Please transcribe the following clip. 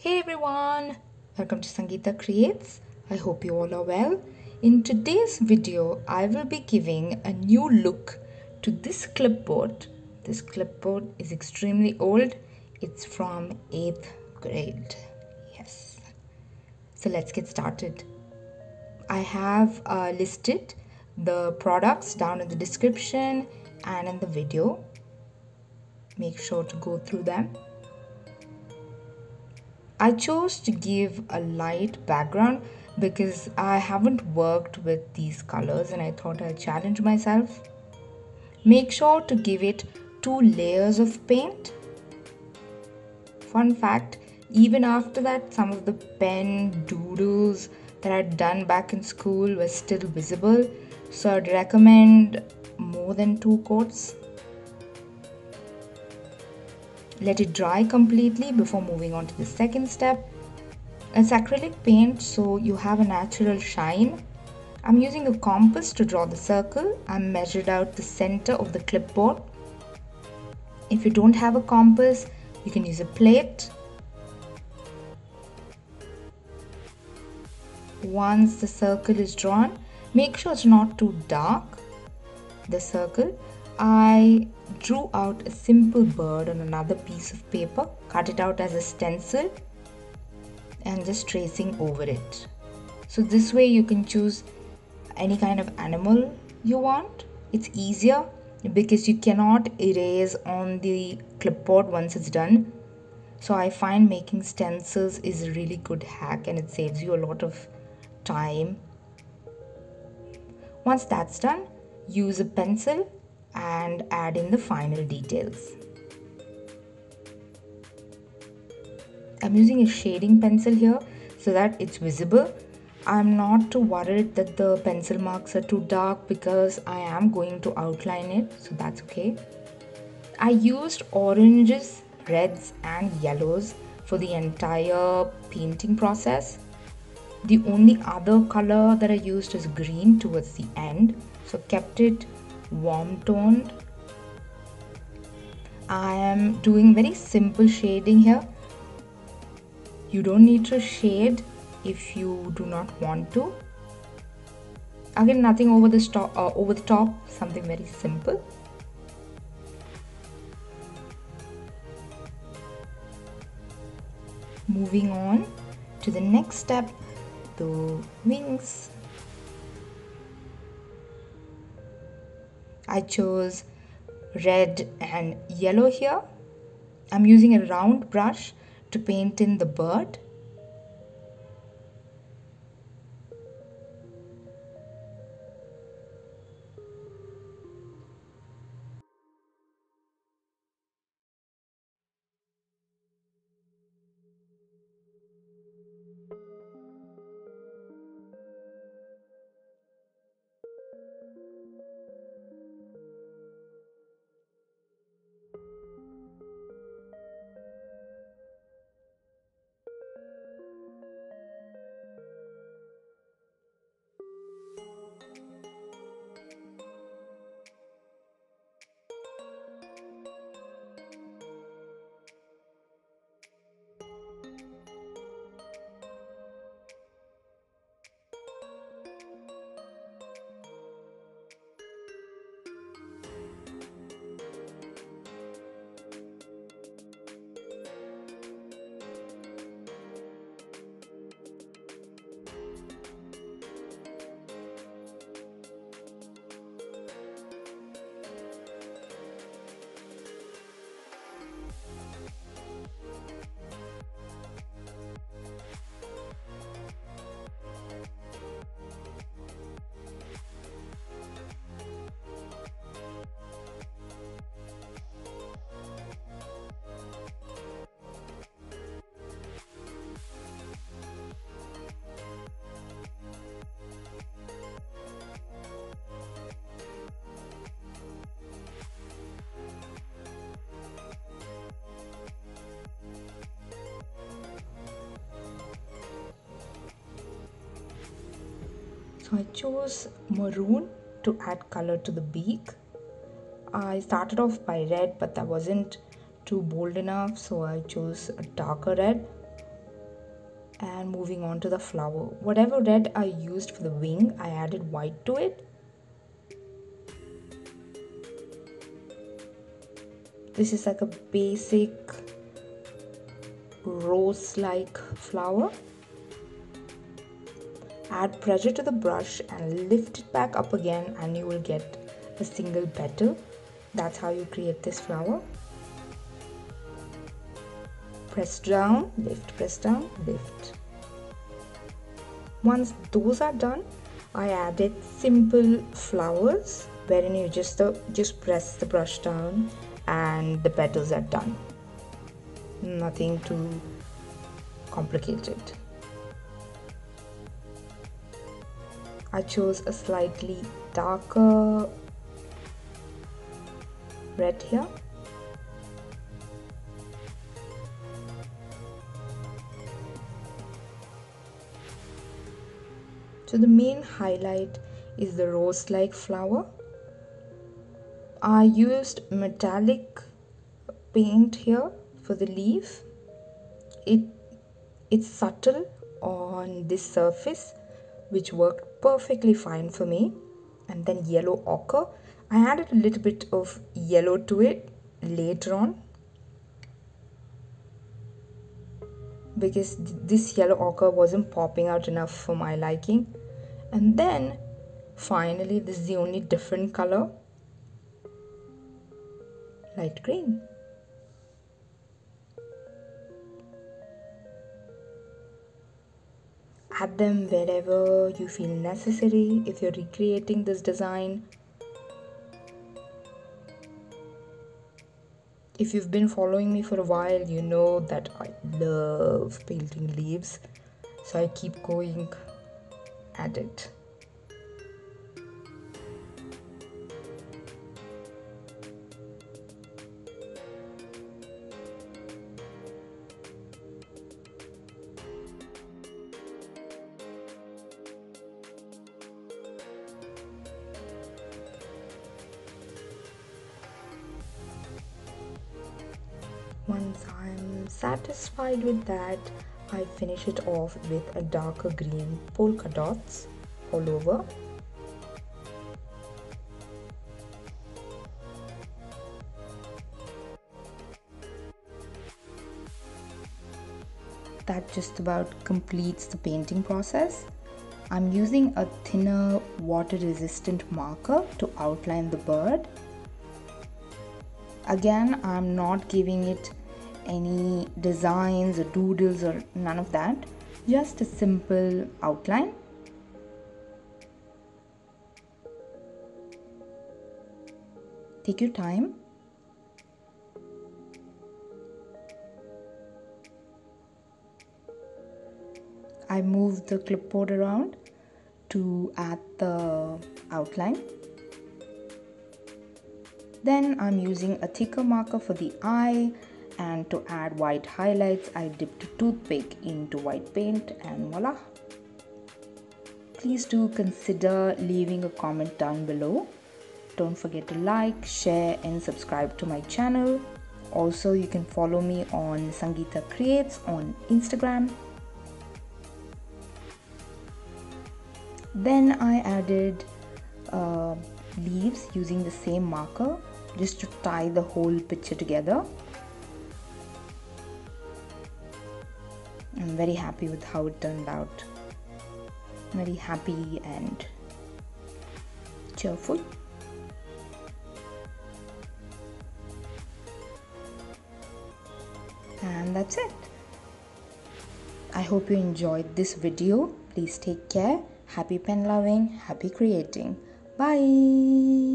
Hey everyone, welcome to Sangeeta Creates. I hope you all are well. In today's video, I will be giving a new look to this clipboard. This clipboard is extremely old. It's from 8th grade. Yes. So let's get started. I have listed the products down in the description and in the video. Make sure to go through them. I chose to give a light background because I haven't worked with these colors and I thought I'd challenge myself. Make sure to give it 2 layers of paint. Fun fact, even after that, some of the pen doodles that I'd done back in school were still visible, so I'd recommend more than 2 coats. Let it dry completely before moving on to the second step. It's acrylic paint, so you have a natural shine. I'm using a compass to draw the circle. I measured out the center of the clipboard. If you don't have a compass, you can use a plate. Once the circle is drawn, make sure it's not too dark. The circle, I drew out a simple bird on another piece of paper, cut it out as a stencil, and just tracing over it. So this way you can choose any kind of animal you want. It's easier because you cannot erase on the clipboard once it's done. So I find making stencils is a really good hack and it saves you a lot of time. Once that's done, use a pencil and add in the final details. I'm using a shading pencil here so that it's visible. I'm not too worried that the pencil marks are too dark because I am going to outline it, so that's okay. I used oranges, reds and yellows for the entire painting process. The only other color that I used is green towards the end, so kept it warm toned. I am doing very simple shading here. You don't need to shade if you do not want to. Again, nothing over the top, something very simple. Moving on to the next step, the wings. I chose red and yellow here. I'm using a round brush to paint in the bird. So I chose maroon to add color to the beak. I started off by red, but that wasn't too bold enough, so I chose a darker red. And moving on to the flower, whatever red I used for the wing, I added white to it. This is like a basic rose-like flower. Add pressure to the brush and lift it back up again and you will get a single petal. That's how you create this flower. Press down, lift, press down, lift. Once those are done, I added simple flowers wherein you just press the brush down and the petals are done. Nothing too complicated. I chose a slightly darker red here. So the main highlight is the rose-like flower. I used metallic paint here for the leaf. It's subtle on this surface, which worked perfectly fine for me. And then yellow ochre. I added a little bit of yellow to it later on, because this yellow ochre wasn't popping out enough for my liking. And then finally, this is the only different color, light green. Add them wherever you feel necessary if you're recreating this design. If you've been following me for a while, you know that I love painting leaves, so I keep going at it. Once I'm satisfied with that, I finish it off with a darker green polka dots all over. That just about completes the painting process. I'm using a thinner water-resistant marker to outline the bird. Again, I'm not giving it any designs or doodles or none of that, just a simple outline. Take your time. I moved the clipboard around to add the outline. Then I'm using a thicker marker for the eye, and to add white highlights, I dipped a toothpick into white paint and voila. Please do consider leaving a comment down below. Don't forget to like, share and subscribe to my channel. Also, you can follow me on Sangeeta Creates on Instagram. Then I added leaves using the same marker just to tie the whole picture together. I'm very happy with how it turned out. Very happy and cheerful. And that's it. I hope you enjoyed this video. Please take care. Happy pen loving, happy creating. Bye.